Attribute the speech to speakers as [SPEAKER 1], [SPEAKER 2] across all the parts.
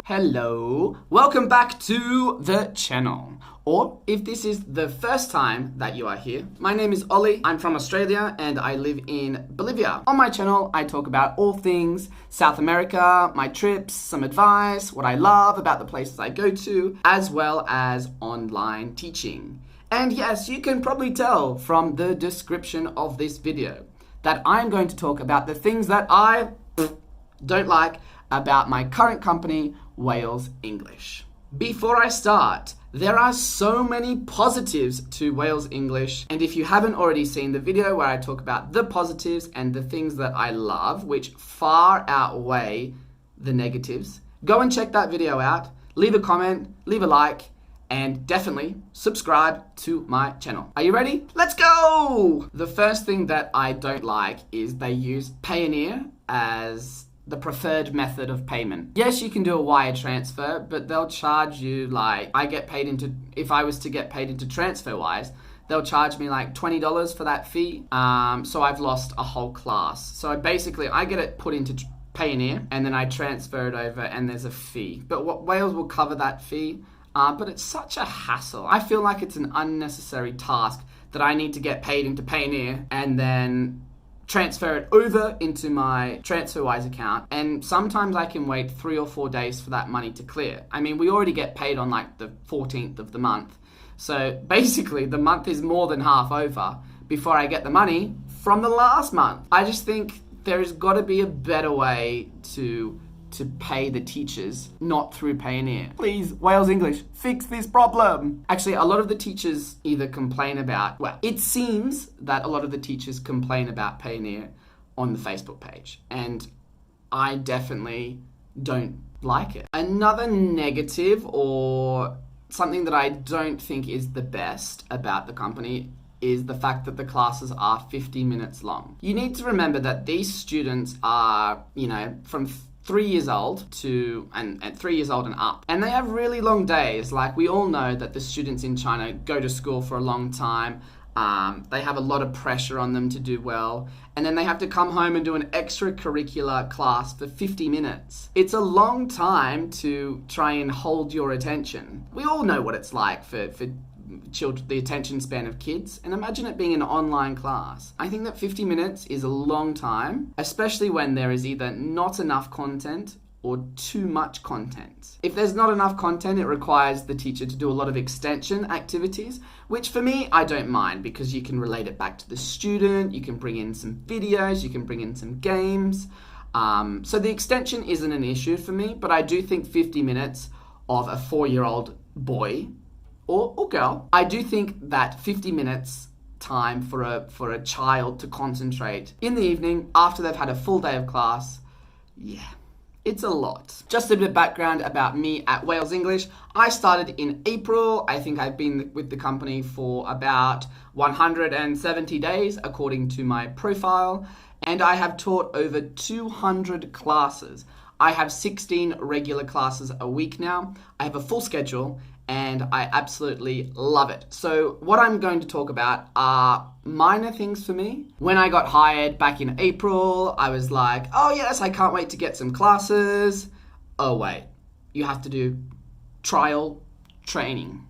[SPEAKER 1] Hello, welcome back to the channel. Or if this is the first time that you are here, my name is Ollie, I'm from Australia and I live in Bolivia. On my channel, I talk about all things South America, my trips, some advice, what I love about the places I go to, as well as online teaching. And yes, you can probably tell from the description of this video that I'm going to talk about the things that I don't like about my current company, Wales English. Before I start, there are so many positives to Wales English, and if you haven't already seen the video where I talk about the positives and the things that I love, which far outweigh the negatives, go and check that video out, leave a comment, leave a like, and definitely subscribe to my channel. Are you ready? Let's go! The first thing that I don't like is they use Payoneer as the preferred method of payment. Yes, you can do a wire transfer, but they'll charge you like, if I was to get paid into TransferWise, they'll charge me like $20 for that fee. So I've lost a whole class. So I get it put into Payoneer and then I transfer it over and there's a fee. But Wales will cover that fee, but it's such a hassle. I feel like it's an unnecessary task that I need to get paid into Payoneer and then transfer it over into my TransferWise account, and sometimes I can wait 3 or 4 days for that money to clear. I mean, we already get paid on like the 14th of the month, so basically the month is more than half over before I get the money from the last month. I just think there's got to be a better way to pay the teachers, not through Payoneer. Please, Wales English, fix this problem. Actually, a lot of the teachers either complain about, it seems that a lot of the teachers complain about Payoneer on the Facebook page, and I definitely don't like it. Another negative, or something that I don't think is the best about the company, is the fact that the classes are 50 minutes long. You need to remember that these students are, from 3 years old and 3 years old and up. And they have really long days. Like, we all know that the students in China go to school for a long time. They have a lot of pressure on them to do well. And then they have to come home and do an extracurricular class for 50 minutes. It's a long time to try and hold your attention. We all know what it's like for children, the attention span of kids, and imagine it being an online class. I think that 50 minutes is a long time, especially when there is either not enough content or too much content. If there's not enough content, it requires the teacher to do a lot of extension activities, which for me, I don't mind, because you can relate it back to the student, you can bring in some videos, you can bring in some games. So the extension isn't an issue for me, but I do think 50 minutes of a 4-year-old boy or girl, I do think that 50 minutes time for a child to concentrate in the evening after they've had a full day of class, it's a lot. Just a bit of background about me at Wales English. I started in April. I think I've been with the company for about 170 days according to my profile, and I have taught over 200 classes. I have 16 regular classes a week now. I have a full schedule and I absolutely love it. So what I'm going to talk about are minor things for me. When I got hired back in April, I was like, oh yes, I can't wait to get some classes. Oh wait, you have to do trial training.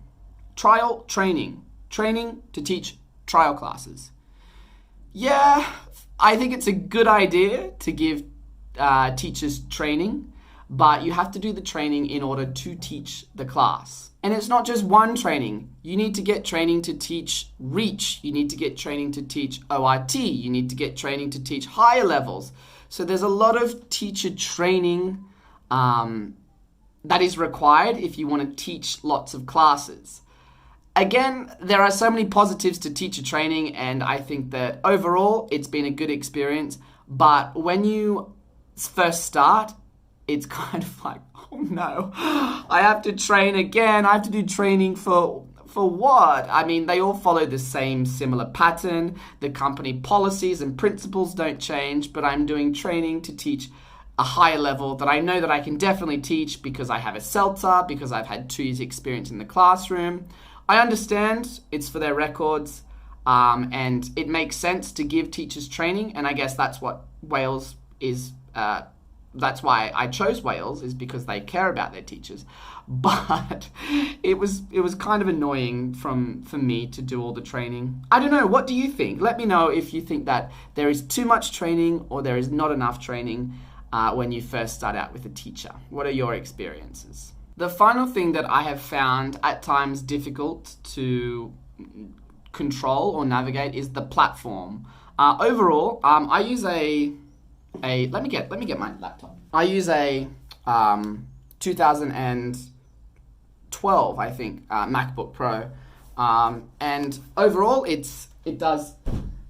[SPEAKER 1] Trial training. Training to teach trial classes. Yeah, I think it's a good idea to give teachers training, but you have to do the training in order to teach the class. And it's not just one training. You need to get training to teach REACH. You need to get training to teach ORT. You need to get training to teach higher levels. So there's a lot of teacher training that is required if you want to teach lots of classes. Again, there are so many positives to teacher training, and I think that overall it's been a good experience. But when you first start, it's kind of like, oh no, I have to train again. I have to do training for what? I mean, they all follow the same similar pattern. The company policies and principles don't change, but I'm doing training to teach a higher level that I know that I can definitely teach because I have a CELTA, because I've had 2 years experience in the classroom. I understand it's for their records, and it makes sense to give teachers training, and I guess that's what Wales is that's why I chose Wales, is because they care about their teachers. But it was kind of annoying for me to do all the training. I don't know, what do you think? Let me know if you think that there is too much training or there is not enough training when you first start out with a teacher. What are your experiences? The final thing that I have found at times difficult to control or navigate is the platform. Overall, I use let me get my laptop. I use a 2012, I think, MacBook Pro, and overall it does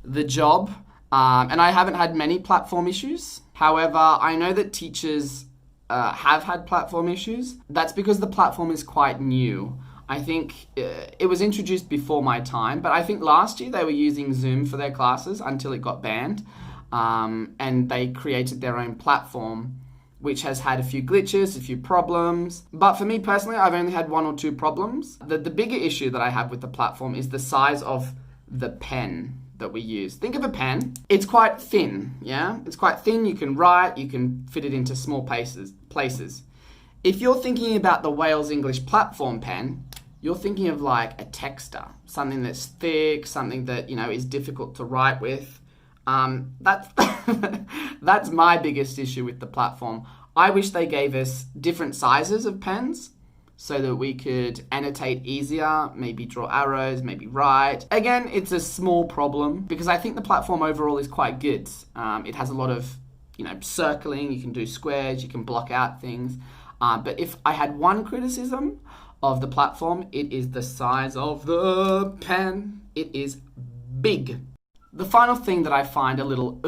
[SPEAKER 1] the job, and I haven't had many platform issues. However, I know that teachers have had platform issues. That's because the platform is quite new. I think it was introduced before my time, but I think last year they were using Zoom for their classes until it got banned. And they created their own platform, which has had a few glitches, a few problems. But for me personally, I've only had 1 or 2 problems. The bigger issue that I have with the platform is the size of the pen that we use. Think of a pen. It's quite thin, yeah? It's quite thin. You can write, you can fit it into small places. If you're thinking about the Wales English platform pen, you're thinking of like a texter, something that's thick, something that, is difficult to write with. That's that's my biggest issue with the platform. I wish they gave us different sizes of pens so that we could annotate easier, maybe draw arrows, maybe write. Again, it's a small problem because I think the platform overall is quite good. It has a lot of, circling, you can do squares, you can block out things. But if I had one criticism of the platform, it is the size of the pen. It is big. The final thing that I find a little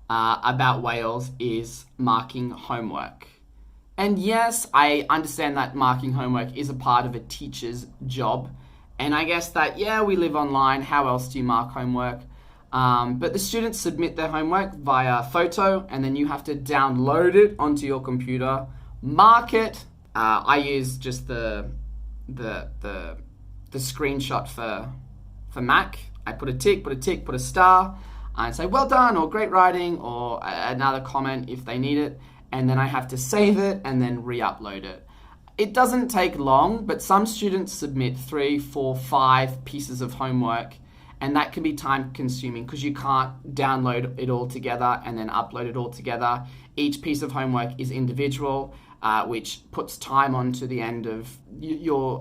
[SPEAKER 1] about Wales is marking homework. And yes, I understand that marking homework is a part of a teacher's job. And I guess that, we live online. How else do you mark homework? But the students submit their homework via photo, and then you have to download it onto your computer, mark it. I use just the screenshot for Mac. I put a tick, put a star, and say well done or great writing or another comment if they need it, and then I have to save it and then re-upload it. It doesn't take long, but some students submit 3, 4, 5 pieces of homework, and that can be time consuming because you can't download it all together and then upload it all together. Each piece of homework is individual, which puts time onto the end of your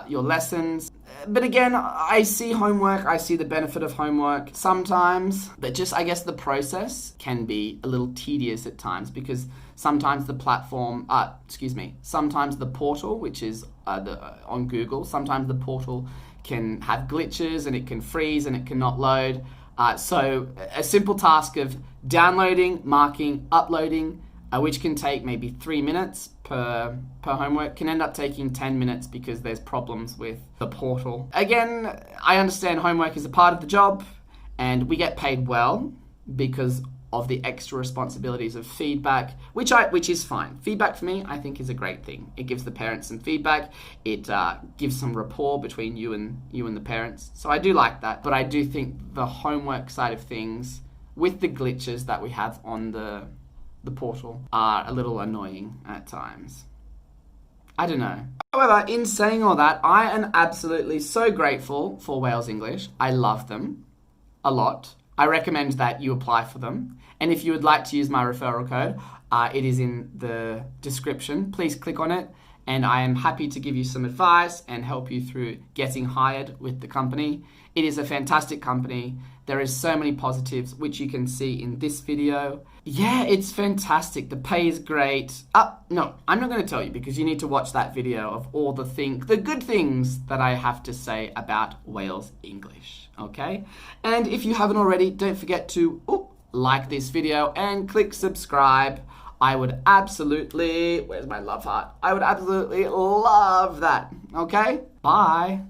[SPEAKER 1] lessons. But again, I see homework, I see the benefit of homework sometimes, but just I guess the process can be a little tedious at times because sometimes the sometimes the portal, which is on Google, sometimes the portal can have glitches and it can freeze and it cannot load. So a simple task of downloading, marking, uploading, which can take maybe 3 minutes per homework, can end up taking 10 minutes because there's problems with the portal. Again, I understand homework is a part of the job and we get paid well because of the extra responsibilities of feedback, which is fine. Feedback for me, I think, is a great thing. It gives the parents some feedback. It gives some rapport between you and the parents. So I do like that, but I do think the homework side of things with the glitches that we have on the portal are a little annoying at times. I don't know. However, in saying all that, I am absolutely so grateful for Wales English. I love them a lot. I recommend that you apply for them. And if you would like to use my referral code, it is in the description. Please click on it. And I am happy to give you some advice and help you through getting hired with the company. It is a fantastic company. There is so many positives, which you can see in this video. Yeah, it's fantastic. The pay is great. No, I'm not going to tell you because you need to watch that video of all the good things that I have to say about Wales English, okay? And if you haven't already, don't forget to like this video and click subscribe. I would absolutely, where's my love heart? I would absolutely love that, okay? Bye.